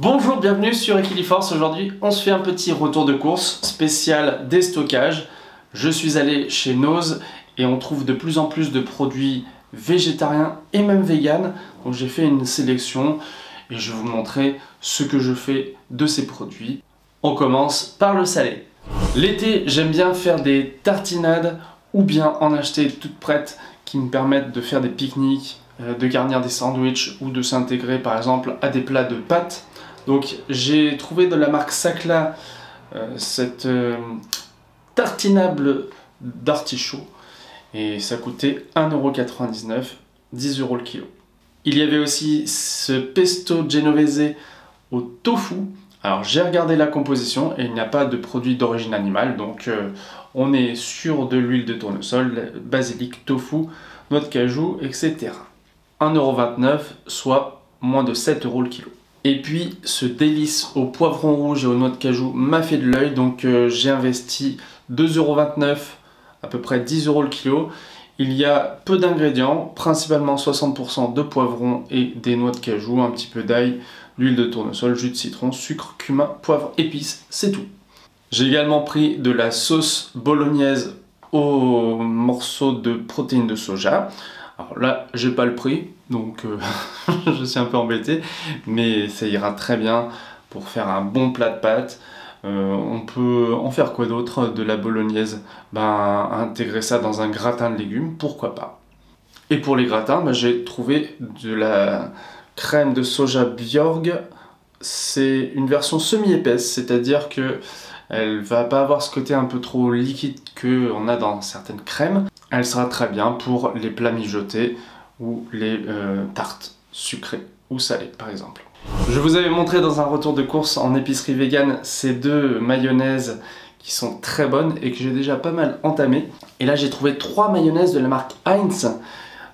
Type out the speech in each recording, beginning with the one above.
Bonjour, bienvenue sur Equiliforce. Aujourd'hui, on se fait un petit retour de course spécial déstockage. Je suis allé chez Nose et on trouve de plus en plus de produits végétariens et même véganes. Donc j'ai fait une sélection et je vais vous montrer ce que je fais de ces produits. On commence par le salé. L'été, j'aime bien faire des tartinades ou bien en acheter toutes prêtes qui me permettent de faire des pique-niques, de garnir des sandwichs ou de s'intégrer par exemple à des plats de pâtes. Donc j'ai trouvé de la marque Sacla cette tartinable d'artichaut et ça coûtait 1,99 €, 10 € le kilo. Il y avait aussi ce pesto genovese au tofu. Alors j'ai regardé la composition et il n'y a pas de produit d'origine animale, donc on est sur de l'huile de tournesol, basilic, tofu, noix de cajou, etc. 1,29 €, soit moins de 7 € le kilo. Et puis ce délice au poivron rouge et aux noix de cajou m'a fait de l'œil, donc j'ai investi 2,29 €, à peu près 10 € le kilo. Il y a peu d'ingrédients, principalement 60% de poivron et des noix de cajou, un petit peu d'ail, l'huile de tournesol, jus de citron, sucre, cumin, poivre, épices, c'est tout. J'ai également pris de la sauce bolognaise aux morceaux de protéines de soja. Alors là, j'ai pas le prix, donc je suis un peu embêté, mais ça ira très bien pour faire un bon plat de pâtes. On peut en faire quoi d'autre de la bolognaise? Intégrer ça dans un gratin de légumes, pourquoi pas. Et pour les gratins, j'ai trouvé de la crème de soja Bjorg. C'est une version semi-épaisse, c'est-à-dire que elle va pas avoir ce côté un peu trop liquide qu'on a dans certaines crèmes. Elle sera très bien pour les plats mijotés ou les tartes sucrées ou salées par exemple. Je vous avais montré dans un retour de course en épicerie vegan ces deux mayonnaises qui sont très bonnes et que j'ai déjà pas mal entamées. Et là j'ai trouvé 3 mayonnaises de la marque Heinz.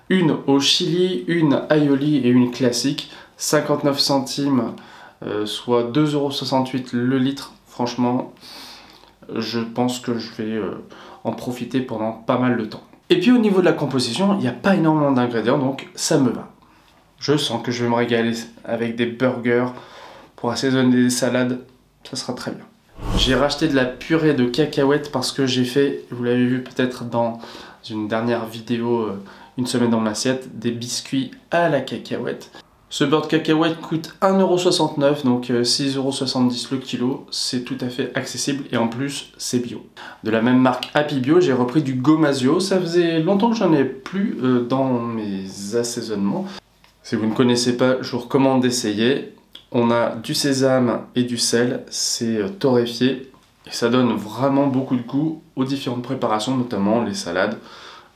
Une au chili, une aioli et une classique. 59 centimes, soit 2,68 € le litre. Franchement, je pense que je vais en profiter pendant pas mal de temps. Et puis au niveau de la composition, il n'y a pas énormément d'ingrédients, donc ça me va. Je sens que je vais me régaler avec des burgers pour assaisonner des salades, ça sera très bien. J'ai racheté de la purée de cacahuètes parce que j'ai fait, vous l'avez vu peut-être dans une dernière vidéo, une semaine dans mon assiette, des biscuits à la cacahuète. Ce beurre de cacahuète coûte 1,69 €, donc 6,70 € le kilo, c'est tout à fait accessible et en plus c'est bio. De la même marque Happy Bio, j'ai repris du Gomasio, ça faisait longtemps que j'en ai plus dans mes assaisonnements. Si vous ne connaissez pas, je vous recommande d'essayer. On a du sésame et du sel, c'est torréfié et ça donne vraiment beaucoup de goût aux différentes préparations, notamment les salades,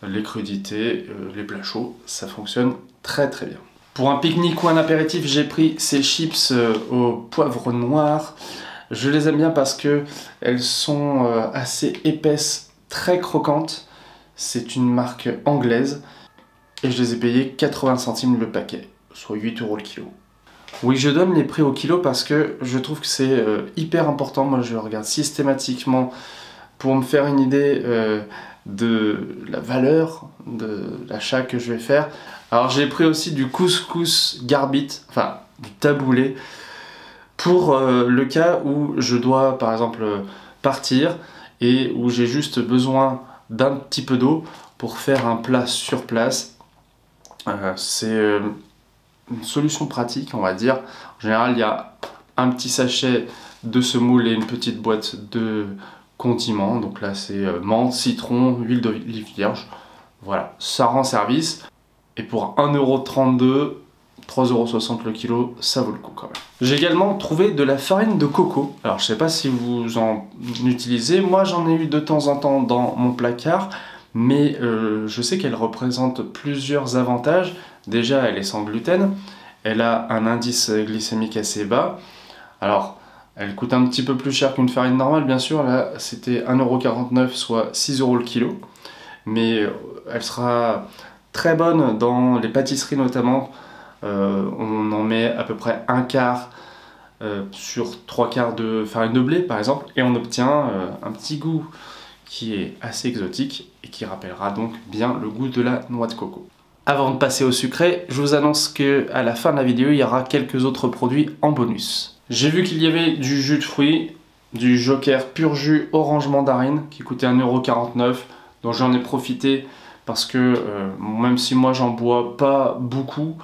les crudités, les plats chauds, ça fonctionne très très bien. Pour un pique-nique ou un apéritif, j'ai pris ces chips au poivre noir. Je les aime bien parce que elles sont assez épaisses, très croquantes. C'est une marque anglaise et je les ai payées 80 centimes le paquet, soit 8 € le kilo. Oui, je donne les prix au kilo parce que je trouve que c'est hyper important. Moi, je regarde systématiquement pour me faire une idée de la valeur de l'achat que je vais faire. Alors j'ai pris aussi du couscous garbit, enfin du taboulé, pour le cas où je dois par exemple partir et où j'ai juste besoin d'un petit peu d'eau pour faire un plat sur place. C'est une solution pratique, on va dire. En général, il y a un petit sachet de semoule et une petite boîte de condiments. Donc là, c'est menthe, citron, huile d'olive vierge. Voilà, ça rend service. Et pour 1,32 €, 3,60 € le kilo, ça vaut le coup quand même. J'ai également trouvé de la farine de coco. Alors je sais pas si vous en utilisez, moi j'en ai eu de temps en temps dans mon placard, mais je sais qu'elle représente plusieurs avantages. Déjà, elle est sans gluten, elle a un indice glycémique assez bas. Alors, elle coûte un petit peu plus cher qu'une farine normale, bien sûr. Là, c'était 1,49 €, soit 6 € le kilo. Mais elle sera très bonne dans les pâtisseries notamment. On en met à peu près un quart sur 3 quarts de farine de blé par exemple et on obtient un petit goût qui est assez exotique et qui rappellera donc bien le goût de la noix de coco. Avant de passer au sucré, je vous annonce qu'à la fin de la vidéo, il y aura quelques autres produits en bonus. J'ai vu qu'il y avait du jus de fruits, du Joker pur jus orange mandarine qui coûtait 1,49 €, dont j'en ai profité parce que même si moi j'en bois pas beaucoup,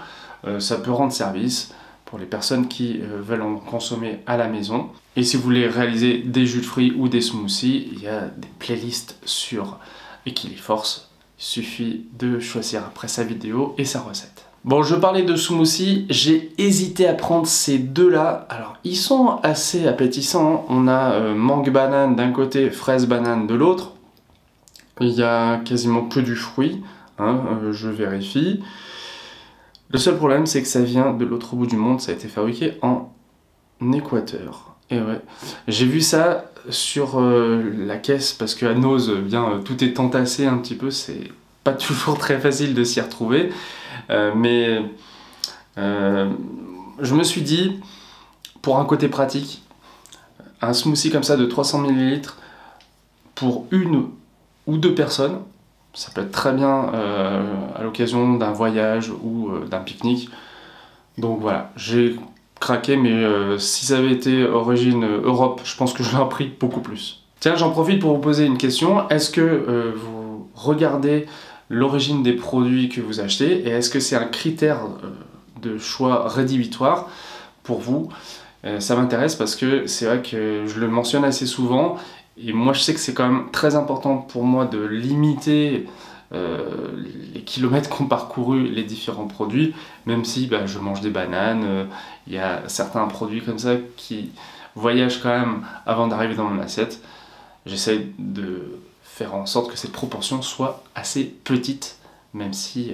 ça peut rendre service pour les personnes qui veulent en consommer à la maison. Et si vous voulez réaliser des jus de fruits ou des smoothies, il y a des playlists sur Equiliforce. Il suffit de choisir après sa vidéo et sa recette. Bon, je parlais de smoothie, j'ai hésité à prendre ces deux-là. Alors, ils sont assez appétissants. On a mangue banane d'un côté, fraise banane de l'autre. Il y a quasiment que du fruit, hein, je vérifie. Le seul problème, c'est que ça vient de l'autre bout du monde. Ça a été fabriqué en Équateur. Et ouais, j'ai vu ça sur la caisse parce qu'à Nose, bien, tout est entassé un petit peu. C'est pas toujours très facile de s'y retrouver. Mais je me suis dit, pour un côté pratique, un smoothie comme ça de 300 ml pour une ou deux personnes, ça peut être très bien à l'occasion d'un voyage ou d'un pique-nique. Donc voilà, j'ai craqué, mais si ça avait été origine Europe, je pense que je l'aurais pris beaucoup plus. Tiens, j'en profite pour vous poser une question. Est-ce que vous regardez l'origine des produits que vous achetez et est-ce que c'est un critère de choix rédhibitoire pour vous? Ça m'intéresse parce que c'est vrai que je le mentionne assez souvent et moi je sais que c'est quand même très important pour moi de limiter les kilomètres qu'ont parcouru les différents produits, même si je mange des bananes, il y a certains produits comme ça qui voyagent quand même avant d'arriver dans mon assiette. J'essaie de faire en sorte que cette proportion soit assez petite, même si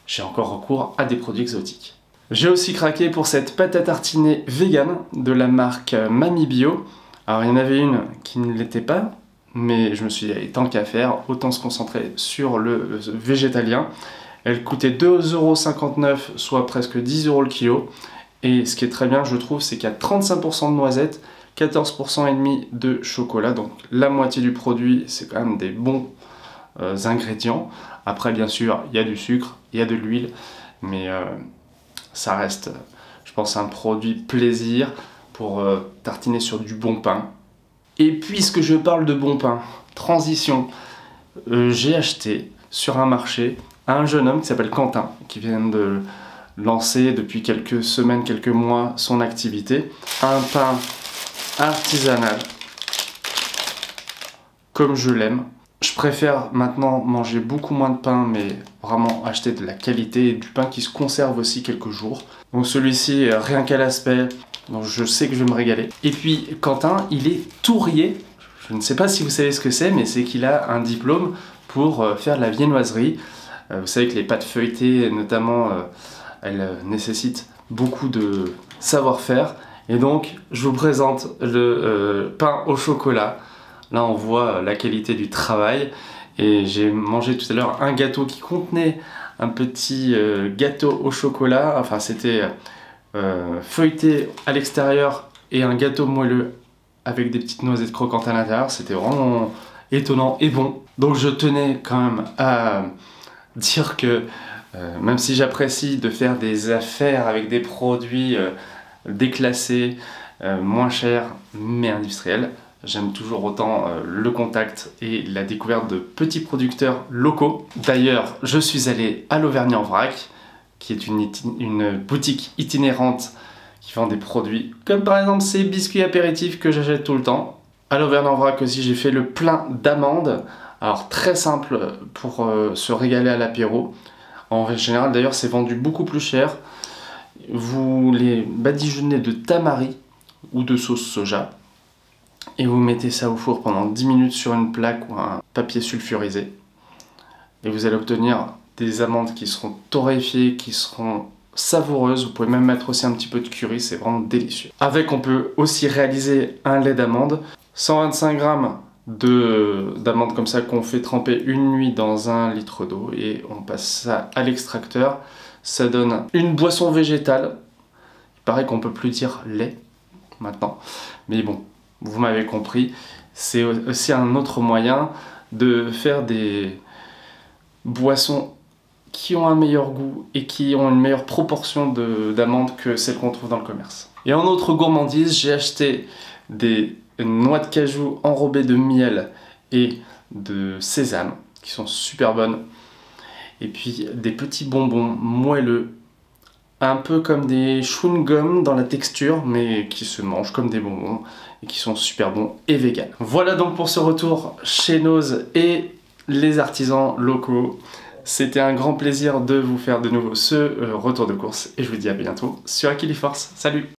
j'ai encore recours à des produits exotiques. J'ai aussi craqué pour cette pâte à tartiner vegan de la marque Mamie Bio. Alors il y en avait une qui ne l'était pas, mais je me suis dit, tant qu'à faire, autant se concentrer sur le végétalien. Elle coûtait 2,59 €, soit presque 10 € le kilo. Et ce qui est très bien, je trouve, c'est qu'il y a 35% de noisettes, 14,5% de chocolat, donc la moitié du produit, c'est quand même des bons ingrédients. Après, bien sûr, il y a du sucre, il y a de l'huile, mais ça reste, je pense, un produit plaisir pour tartiner sur du bon pain. Et puisque je parle de bon pain, transition, j'ai acheté sur un marché un jeune homme qui s'appelle Quentin, qui vient de lancer depuis quelques semaines, quelques mois son activité, un pain artisanal, comme je l'aime. Je préfère maintenant manger beaucoup moins de pain, mais vraiment acheter de la qualité et du pain qui se conserve aussi quelques jours. Donc celui-ci, rien qu'à l'aspect, donc je sais que je vais me régaler. Et puis Quentin, il est tourrier. Je ne sais pas si vous savez ce que c'est, mais c'est qu'il a un diplôme pour faire de la viennoiserie. Vous savez que les pâtes feuilletées, notamment, elles nécessitent beaucoup de savoir-faire. Et donc, je vous présente le pain au chocolat. Là, on voit la qualité du travail. Et j'ai mangé tout à l'heure un gâteau qui contenait un petit gâteau au chocolat. Enfin, c'était feuilleté à l'extérieur et un gâteau moelleux avec des petites noisettes croquantes à l'intérieur. C'était vraiment étonnant et bon. Donc, je tenais quand même à dire que même si j'apprécie de faire des affaires avec des produits déclassés, moins chers, mais industriels, j'aime toujours autant le contact et la découverte de petits producteurs locaux. D'ailleurs, je suis allé à l'Auvergne-en-Vrac, qui est une boutique itinérante qui vend des produits comme par exemple ces biscuits apéritifs que j'achète tout le temps. À l'Auvergne-en-Vrac aussi, j'ai fait le plein d'amandes. Alors très simple pour se régaler à l'apéro. En général, d'ailleurs, c'est vendu beaucoup plus cher. Vous les badigeonnez de tamari ou de sauce soja et vous mettez ça au four pendant 10 minutes sur une plaque ou un papier sulfurisé. Et vous allez obtenir des amandes qui seront torréfiées, qui seront savoureuses. Vous pouvez même mettre aussi un petit peu de curry, c'est vraiment délicieux. Avec, on peut aussi réaliser un lait d'amande. 125 g d'amandes comme ça qu'on fait tremper une nuit dans 1 litre d'eau et on passe ça à l'extracteur. Ça donne une boisson végétale. Il paraît qu'on peut plus dire lait maintenant, mais bon, vous m'avez compris. C'est aussi un autre moyen de faire des boissons qui ont un meilleur goût et qui ont une meilleure proportion d'amandes que celles qu'on trouve dans le commerce. Et en autre gourmandise, j'ai acheté des noix de cajou enrobées de miel et de sésame qui sont super bonnes. Et puis des petits bonbons moelleux, un peu comme des chewing-gums dans la texture, mais qui se mangent comme des bonbons et qui sont super bons et vegan. Voilà donc pour ce retour chez Noz et les artisans locaux. C'était un grand plaisir de vous faire de nouveau ce retour de course et je vous dis à bientôt sur Aquiliforce. Salut!